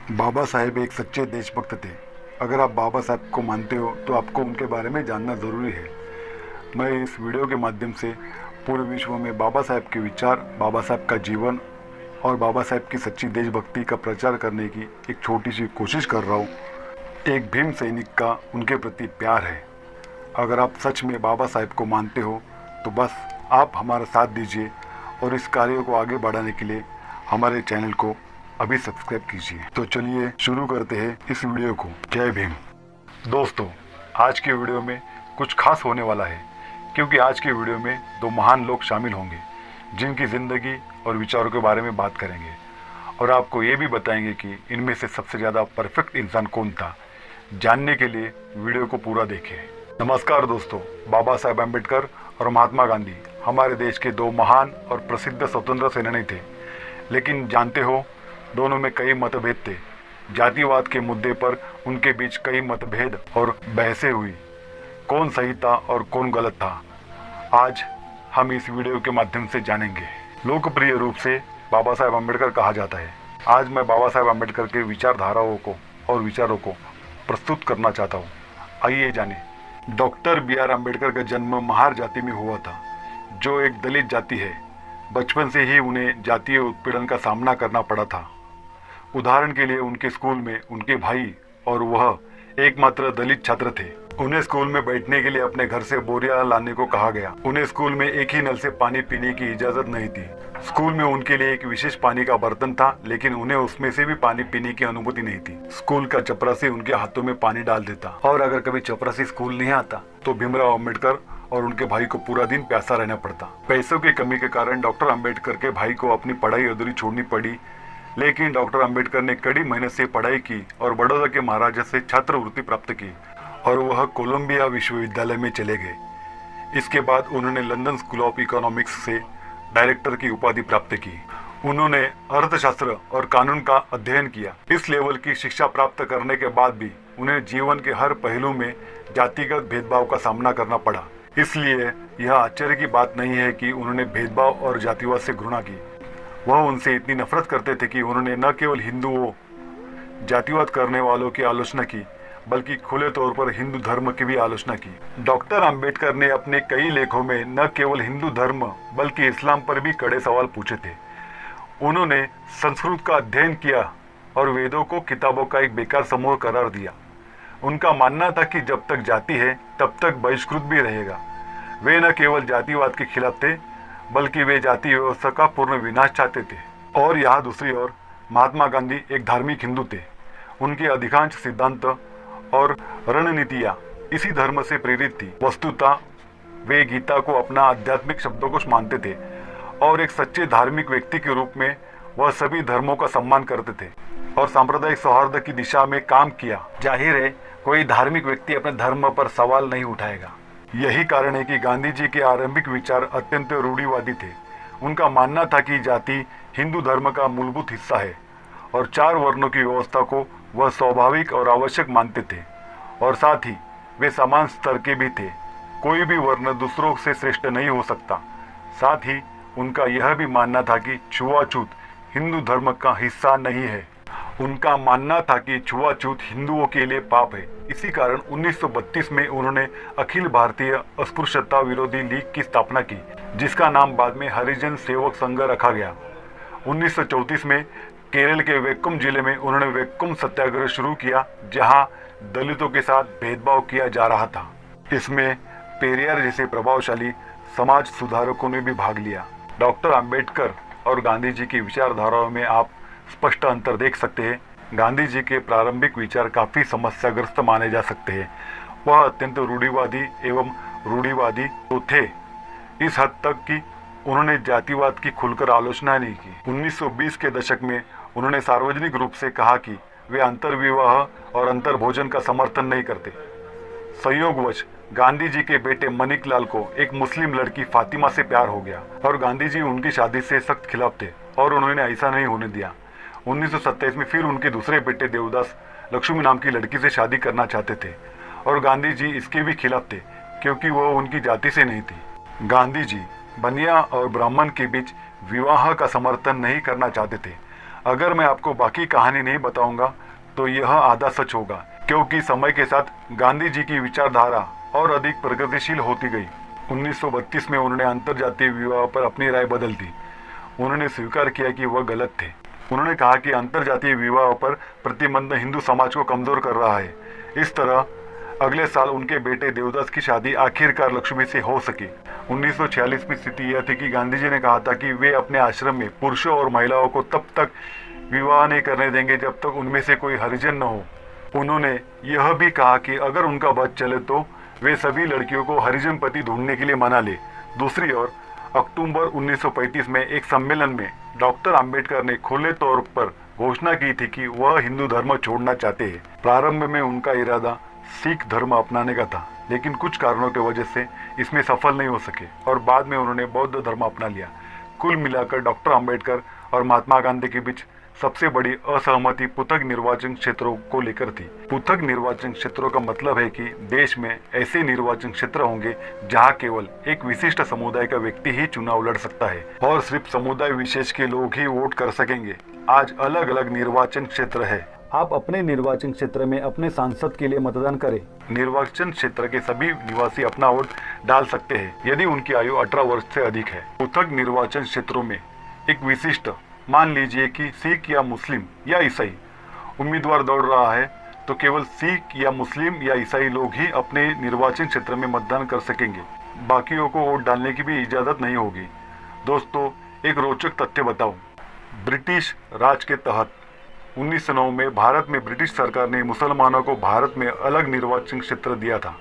बाबा साहेब एक सच्चे देशभक्त थे। अगर आप बाबा साहेब को मानते हो तो आपको उनके बारे में जानना ज़रूरी है। मैं इस वीडियो के माध्यम से पूरे विश्व में बाबा साहेब के विचार, बाबा साहेब का जीवन और बाबा साहेब की सच्ची देशभक्ति का प्रचार करने की एक छोटी सी कोशिश कर रहा हूँ। एक भीम सैनिक का उनके प्रति प्यार है। अगर आप सच में बाबा साहेब को मानते हो तो बस आप हमारा साथ दीजिए और इस कार्य को आगे बढ़ाने के लिए हमारे चैनल को अभी सब्सक्राइब कीजिए। तो चलिए शुरू करते हैं इस वीडियो को। जय भीम। दोस्तों, आज के वीडियो में कुछ खास होने वाला है, क्योंकि आज के वीडियो में दो महान लोग शामिल होंगे जिनकी ज़िंदगी और विचारों के बारे में बात करेंगे और आपको ये भी बताएंगे कि इनमें से सबसे ज़्यादा परफेक्ट इंसान कौन था। जानने के लिए वीडियो को पूरा देखें। नमस्कार दोस्तों, बाबा साहेब अम्बेडकर और महात्मा गांधी हमारे देश के दो महान और प्रसिद्ध स्वतंत्र सेनानी थे, लेकिन जानते हो दोनों में कई मतभेद थे। जातिवाद के मुद्दे पर उनके बीच कई मतभेद और बहसें हुई। कौन सही था और कौन गलत था, आज हम इस वीडियो के माध्यम से जानेंगे। लोकप्रिय रूप से बाबा साहेब अम्बेडकर कहा जाता है। आज मैं बाबा साहेब अम्बेडकर के विचारधाराओं को और विचारों को प्रस्तुत करना चाहता हूँ। आइए जाने। Doctor B R. अम्बेडकर का जन्म महार जाति में हुआ था, जो एक दलित जाति है। बचपन से ही उन्हें जातीय उत्पीड़न का सामना करना पड़ा था। उदाहरण के लिए उनके स्कूल में उनके भाई और वह एकमात्र दलित छात्र थे। उन्हें स्कूल में बैठने के लिए अपने घर से बोरियां लाने को कहा गया। उन्हें स्कूल में एक ही नल से पानी पीने की इजाजत नहीं थी। स्कूल में उनके लिए एक विशेष पानी का बर्तन था, लेकिन उन्हें उसमें से भी पानी पीने की अनुमति नहीं थी। स्कूल का चपरासी उनके हाथों में पानी डाल देता, और अगर कभी चपरासी स्कूल नहीं आता तो भीमराव अम्बेडकर और उनके भाई को पूरा दिन प्यासा रहना पड़ता। पैसों की कमी के कारण डॉक्टर अम्बेडकर के भाई को अपनी पढ़ाई अधूरी छोड़नी पड़ी, लेकिन डॉक्टर अम्बेडकर ने कड़ी मेहनत से पढ़ाई की और बड़ौदा के महाराजा से छात्रवृत्ति प्राप्त की और वह कोलंबिया विश्वविद्यालय में चले गए। इसके बाद उन्होंने लंदन स्कूल ऑफ इकोनॉमिक्स से डायरेक्टर की उपाधि प्राप्त की। उन्होंने अर्थशास्त्र और कानून का अध्ययन किया। इस लेवल की शिक्षा प्राप्त करने के बाद भी उन्हें जीवन के हर पहलू में जातिगत भेदभाव का सामना करना पड़ा। इसलिए यह आश्चर्य की बात नहीं है कि उन्होंने भेदभाव और जातिवाद से घृणा की। वह उनसे इतनी नफरत करते थे कि उन्होंने न केवल हिंदुओं, जातिवाद करने वालों की आलोचना की, बल्कि खुले तौर पर हिंदू धर्म की भी आलोचना की। डॉक्टर अंबेडकर ने अपने कई लेखों में न केवल हिंदू धर्म बल्कि इस्लाम पर भी कड़े सवाल पूछे थे। उन्होंने संस्कृत का अध्ययन किया और वेदों को किताबों का एक बेकार समूह करार दिया। उनका मानना था कि जब तक जाति है तब तक बहिष्कृत भी रहेगा। वे न केवल जातिवाद के खिलाफ थे, बल्कि वे जाति व्यवस्था का पूर्ण विनाश चाहते थे। और यहाँ दूसरी ओर महात्मा गांधी एक धार्मिक हिंदू थे। उनके अधिकांश सिद्धांत और रणनीतियाँ इसी धर्म से प्रेरित थी। वस्तुतः वे गीता को अपना आध्यात्मिक शब्दकोश मानते थे और एक सच्चे धार्मिक व्यक्ति के रूप में वह सभी धर्मों का सम्मान करते थे और सांप्रदायिक सौहार्द की दिशा में काम किया। जाहिर है, कोई धार्मिक व्यक्ति अपने धर्म पर सवाल नहीं उठाएगा। यही कारण है कि गांधी जी के आरंभिक विचार अत्यंत रूढ़िवादी थे। उनका मानना था कि जाति हिंदू धर्म का मूलभूत हिस्सा है और 4 वर्णों की व्यवस्था को वह स्वाभाविक और आवश्यक मानते थे, और साथ ही वे समान स्तर के भी थे। कोई भी वर्ण दूसरों से श्रेष्ठ नहीं हो सकता। साथ ही उनका यह भी मानना था कि छुआछूत हिंदू धर्म का हिस्सा नहीं है। उनका मानना था कि छुआछूत हिंदुओं के लिए पाप है। इसी कारण 1932 में उन्होंने अखिल भारतीय अस्पृश्यता विरोधी लीग की स्थापना की, जिसका नाम बाद में हरिजन सेवक संघ रखा गया। 1934 में केरल के वेक्कम जिले में उन्होंने वेक्कम सत्याग्रह शुरू किया, जहां दलितों के साथ भेदभाव किया जा रहा था। इसमें पेरियार जैसे प्रभावशाली समाज सुधारकों ने भी भाग लिया। डॉक्टर अंबेडकर और गांधी जी की विचारधाराओं में आप स्पष्ट अंतर देख सकते हैं। गांधी जी के प्रारंभिक विचार काफ़ी समस्याग्रस्त माने जा सकते हैं। वह अत्यंत रूढ़िवादी एवं रूढ़िवादी तो थे, इस हद तक कि उन्होंने जातिवाद की खुलकर आलोचना नहीं की। 1920 के दशक में उन्होंने सार्वजनिक रूप से कहा कि वे अंतर्विवाह और अंतर्भोजन का समर्थन नहीं करते। संयोगवश गांधी जी के बेटे मणिकलाल को एक मुस्लिम लड़की फातिमा से प्यार हो गया और गांधी जी उनकी शादी से सख्त खिलाफ थे और उन्होंने ऐसा नहीं होने दिया। 1927 में फिर उनके दूसरे बेटे देवदास लक्ष्मी नाम की लड़की से शादी करना चाहते थे और गांधी जी इसके भी खिलाफ थे, क्योंकि वह उनकी जाति से नहीं थी। गांधी जी बनिया और ब्राह्मण के बीच विवाह का समर्थन नहीं करना चाहते थे। अगर मैं आपको बाकी कहानी नहीं बताऊंगा तो यह आधा सच होगा, क्योंकि समय के साथ गांधी जी की विचारधारा और अधिक प्रगतिशील होती गई। 1932 में उन्होंने अंतर्जातीय विवाह पर अपनी राय बदल दी। उन्होंने स्वीकार किया कि वह गलत थे। उन्होंने कहा कि अंतर्जातीय विवाह पर प्रतिबंध हिंदू समाज को कमजोर कर रहा है। इस तरह अगले साल उनके बेटे देवदास की शादी आखिरकार लक्ष्मी से हो सकी। 1946 में स्थिति यह थी कि गांधी जी ने कहा था कि वे अपने आश्रम में पुरुषों और महिलाओं को तब तक विवाह नहीं करने देंगे जब तक उनमें से कोई हरिजन न हो। उन्होंने यह भी कहा कि अगर उनका बस चले तो वे सभी लड़कियों को हरिजन पति ढूंढने के लिए मना ले। दूसरी ओर अक्टूबर 1935 में एक सम्मेलन में डॉक्टर अंबेडकर ने खुले तौर पर घोषणा की थी कि वह हिंदू धर्म छोड़ना चाहते हैं। प्रारंभ में उनका इरादा सिख धर्म अपनाने का था, लेकिन कुछ कारणों की वजह से इसमें सफल नहीं हो सके और बाद में उन्होंने बौद्ध धर्म अपना लिया। कुल मिलाकर डॉक्टर अंबेडकर और महात्मा गांधी के बीच सबसे बड़ी असहमति पृथक निर्वाचन क्षेत्रों को लेकर थी। पृथक निर्वाचन क्षेत्रों का मतलब है कि देश में ऐसे निर्वाचन क्षेत्र होंगे जहां केवल एक विशिष्ट समुदाय का व्यक्ति ही चुनाव लड़ सकता है और सिर्फ समुदाय विशेष के लोग ही वोट कर सकेंगे। आज अलग अलग निर्वाचन क्षेत्र है। आप अपने निर्वाचन क्षेत्र में अपने सांसद के लिए मतदान करें। निर्वाचन क्षेत्र के सभी निवासी अपना वोट डाल सकते हैं यदि उनकी आयु 18 वर्ष से अधिक है। पृथक निर्वाचन क्षेत्रों में एक विशिष्ट, मान लीजिए कि सिख या मुस्लिम या ईसाई उम्मीदवार दौड़ रहा है, तो केवल सिख या मुस्लिम या ईसाई लोग ही अपने निर्वाचन क्षेत्र में मतदान कर सकेंगे। बाकियों को वोट डालने की भी इजाज़त नहीं होगी। दोस्तों, एक रोचक तथ्य बताऊं। ब्रिटिश राज के तहत 1909 में भारत में ब्रिटिश सरकार ने मुसलमानों को भारत में अलग निर्वाचन क्षेत्र दिया था।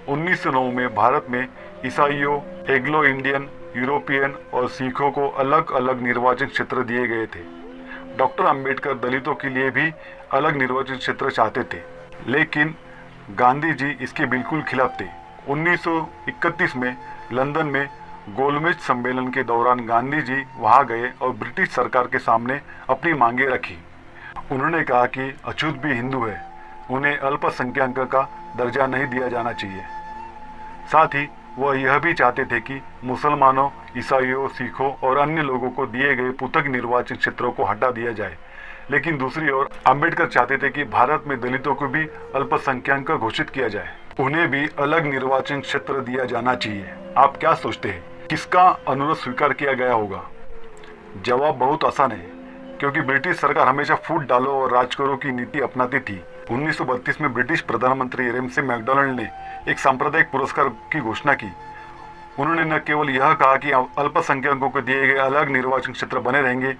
1909 में भारत में ईसाइयों, एग्लो इंडियन, यूरोपियन और सिखों को अलग अलग निर्वाचन क्षेत्र दिए गए थे। डॉक्टर अंबेडकर दलितों के लिए भी अलग निर्वाचन क्षेत्र चाहते थे, लेकिन गांधी जी इसके बिल्कुल खिलाफ थे। 1931 में लंदन में गोलमेज सम्मेलन के दौरान गांधी जी वहां गए और ब्रिटिश सरकार के सामने अपनी मांगे रखी। उन्होंने कहा कि अछूत भी हिंदू है, उन्हें अल्पसंख्यक का दर्जा नहीं दिया जाना चाहिए। साथ ही वह यह भी चाहते थे कि मुसलमानों, ईसाइयों, सिखों और अन्य लोगों को दिए गए पृथक निर्वाचन क्षेत्रों को हटा दिया जाए। लेकिन दूसरी ओर अंबेडकर चाहते थे कि भारत में दलितों को भी अल्पसंख्यक घोषित किया जाए, उन्हें भी अलग निर्वाचन क्षेत्र दिया जाना चाहिए। आप क्या सोचते हैं, किसका अनुरोध स्वीकार किया गया होगा? जवाब बहुत आसान है, क्योंकि ब्रिटिश सरकार हमेशा फूट डालो और राज करो की नीति अपनाती थी। 1932 में ब्रिटिश प्रधानमंत्री रैमसे मैकडॉनल्ड ने एक सांप्रदायिक पुरस्कार की घोषणा की। उन्होंने न केवल यह कहा कि अल्पसंख्यकों को दिए गए अलग निर्वाचन क्षेत्र बने रहेंगे,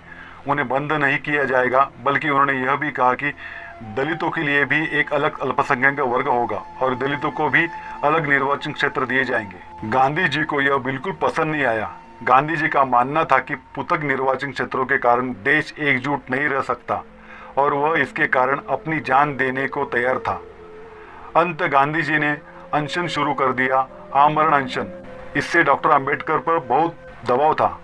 उन्हें बंद नहीं किया जाएगा, बल्कि उन्होंने यह भी कहा कि दलितों के लिए भी एक अलग अल्पसंख्यक वर्ग होगा और दलितों को भी अलग निर्वाचन क्षेत्र दिए जाएंगे। गांधी जी को यह बिल्कुल पसंद नहीं आया। गांधी जी का मानना था कि पृथक निर्वाचन क्षेत्रों के कारण देश एकजुट नहीं रह सकता और वह इसके कारण अपनी जान देने को तैयार था। अंत गांधी जी ने अनशन शुरू कर दिया, आमरण अनशन। इससे डॉक्टर अंबेडकर पर बहुत दबाव था।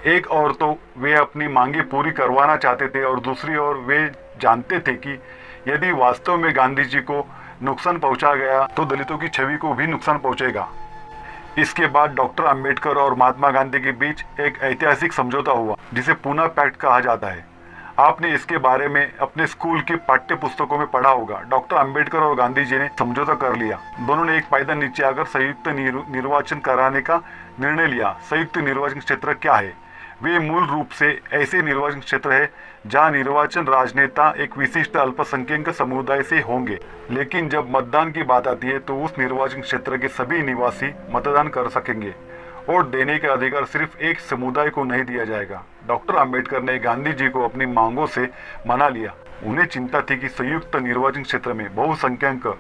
एक ओर तो वे अपनी मांगे पूरी करवाना चाहते थे और दूसरी ओर वे जानते थे कि यदि वास्तव में गांधी जी को नुकसान पहुंचा गया तो दलितों की छवि को भी नुकसान पहुंचेगा। इसके बाद डॉक्टर अंबेडकर और महात्मा गांधी के बीच एक ऐतिहासिक समझौता हुआ, जिसे पूना पैक्ट कहा जाता है। आपने इसके बारे में अपने स्कूल की पाठ्य पुस्तकों में पढ़ा होगा। डॉक्टर अंबेडकर और गांधी जी ने समझौता कर लिया। दोनों ने एक पायदान नीचे आकर संयुक्त निर्वाचन कराने का निर्णय लिया। संयुक्त निर्वाचन क्षेत्र क्या है? वे मूल रूप से ऐसे निर्वाचन क्षेत्र है जहां निर्वाचन राजनेता एक विशिष्ट अल्पसंख्यक समुदाय से होंगे, लेकिन जब मतदान की बात आती है तो उस निर्वाचन क्षेत्र के सभी निवासी मतदान कर सकेंगे। वोट देने का अधिकार सिर्फ एक समुदाय को नहीं दिया जाएगा। डॉक्टर अंबेडकर ने गांधी जी को अपनी मांगों से मना लिया। उन्हें चिंता थी कि संयुक्त निर्वाचन क्षेत्र में बहुसंख्यक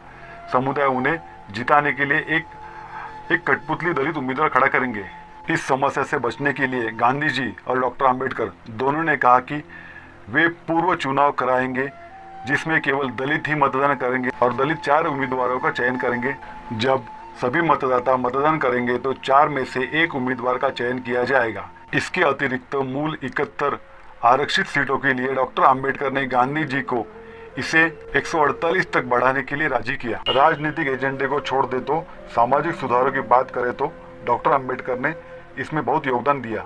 समुदाय उन्हें जिताने के लिए एक कठपुतली दलित उम्मीदवार खड़ा करेंगे। इस समस्या से बचने के लिए गांधी जी और डॉक्टर अंबेडकर दोनों ने कहा कि वे पूर्व चुनाव कराएंगे जिसमें केवल दलित ही मतदान करेंगे और दलित 4 उम्मीदवारों का चयन करेंगे। जब सभी मतदाता मतदान करेंगे तो 4 में से एक उम्मीदवार का चयन किया जाएगा। इसके अतिरिक्त मूल 71 आरक्षित सीटों के लिए डॉक्टर अंबेडकर ने गांधी जी को इसे 148 तक बढ़ाने के लिए राजी किया। राजनीतिक एजेंडे को छोड़ दे तो सामाजिक सुधारों की बात करें तो डॉक्टर अंबेडकर ने इसमें बहुत योगदान दिया।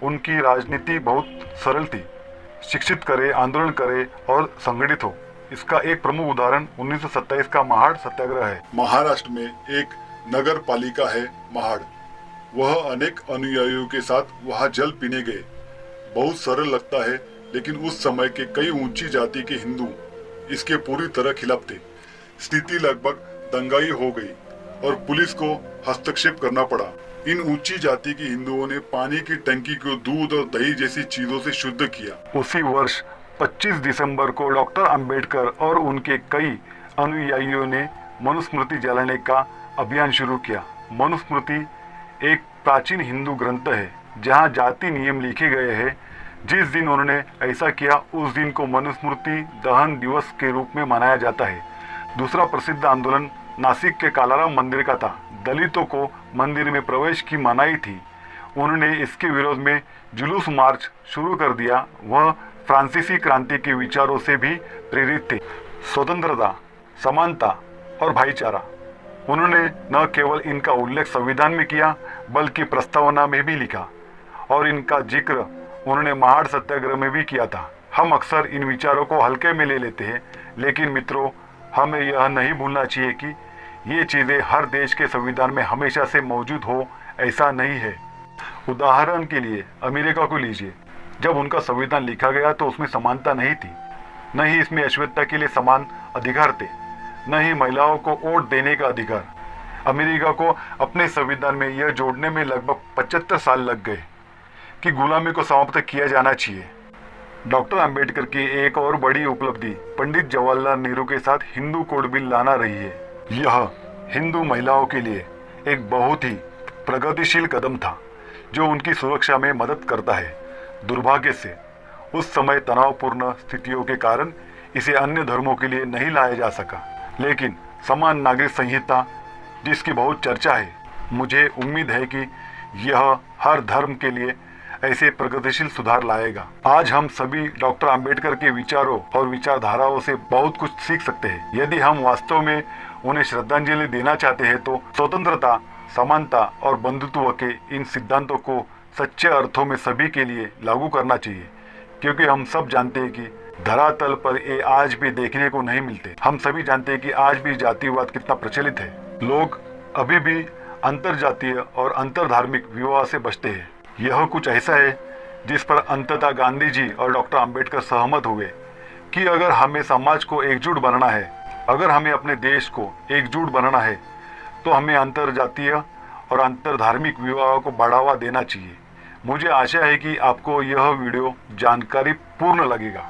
उनकी राजनीति बहुत सरल थी। शिक्षित करे, आंदोलन करे और संगठित हो। इसका एक प्रमुख उदाहरण 1927 का महाड़ सत्याग्रह है। महाराष्ट्र में एक नगर पालिका है महाड़। वह अनेक अनुयायियों के साथ वहां जल पीने गए। बहुत सरल लगता है, लेकिन उस समय के कई ऊंची जाति के हिंदू इसके पूरी तरह खिलाफ थे। स्थिति लगभग दंगाई हो गई और पुलिस को हस्तक्षेप करना पड़ा। इन ऊंची जाति के हिंदुओं ने पानी की टंकी को दूध और दही जैसी चीजों से शुद्ध किया। उसी वर्ष 25 दिसंबर को डॉक्टर अंबेडकर और उनके कई अनुयायियों ने मनुस्मृति जलाने का अभियान शुरू किया। मनुस्मृति एक प्राचीन हिंदू ग्रंथ है जहां जाति नियम लिखे गए हैं। जिस दिन उन्होंने ऐसा किया उस दिन को मनुस्मृति दहन दिवस के रूप में मनाया जाता है। दूसरा प्रसिद्ध आंदोलन नासिक के कालाराम मंदिर का था। दलितों को मंदिर में प्रवेश की मनाही थी। उन्होंने इसके विरोध में जुलूस मार्च शुरू कर दिया। वह फ्रांसीसी क्रांति के विचारों से भी प्रेरित थे। स्वतंत्रता, समानता और भाईचारा। उन्होंने न केवल इनका उल्लेख संविधान में किया बल्कि प्रस्तावना में भी लिखा और इनका जिक्र उन्होंने महाड़ सत्याग्रह में भी किया था। हम अक्सर इन विचारों को हल्के में ले लेते हैं, लेकिन मित्रों, हमें यह नहीं भूलना चाहिए कि ये चीज़ें हर देश के संविधान में हमेशा से मौजूद हो, ऐसा नहीं है। उदाहरण के लिए अमेरिका को लीजिए। जब उनका संविधान लिखा गया तो उसमें समानता नहीं थी, न ही इसमें अश्वत्थता के लिए समान अधिकार थे, न ही महिलाओं को वोट देने का अधिकार। अमेरिका को अपने संविधान में यह जोड़ने में लगभग 75 साल लग गए कि गुलामी को समाप्त किया जाना चाहिए। डॉक्टर अंबेडकर की एक और बड़ी उपलब्धि पंडित जवाहरलाल नेहरू के साथ हिंदू कोड बिल लाना रही है। यह हिंदू महिलाओं के लिए एक बहुत ही प्रगतिशील कदम था जो उनकी सुरक्षा में मदद करता है। दुर्भाग्य से उस समय तनावपूर्ण स्थितियों के कारण इसे अन्य धर्मों के लिए नहीं लाया जा सका, लेकिन समान नागरिक संहिता जिसकी बहुत चर्चा है, मुझे उम्मीद है कि यह हर धर्म के लिए ऐसे प्रगतिशील सुधार लाएगा। आज हम सभी डॉक्टर अंबेडकर के विचारों और विचारधाराओं से बहुत कुछ सीख सकते हैं। यदि हम वास्तव में उन्हें श्रद्धांजलि देना चाहते हैं तो स्वतंत्रता, समानता और बंधुत्व के इन सिद्धांतों को सच्चे अर्थों में सभी के लिए लागू करना चाहिए, क्योंकि हम सब जानते हैं कि धरातल पर ये आज भी देखने को नहीं मिलते। हम सभी जानते हैं कि आज भी जातिवाद कितना प्रचलित है। लोग अभी भी अंतरजातीय और अंतरधार्मिक विवाह से बचते हैं। यह कुछ ऐसा है जिस पर अंततः गांधी जी और डॉक्टर अंबेडकर सहमत हुए कि अगर हमें समाज को एकजुट बनाना है, अगर हमें अपने देश को एकजुट बनाना है, तो हमें अंतरजातीय और अंतरधार्मिक विवाह को बढ़ावा देना चाहिए। मुझे आशा है कि आपको यह वीडियो जानकारी पूर्ण लगेगा।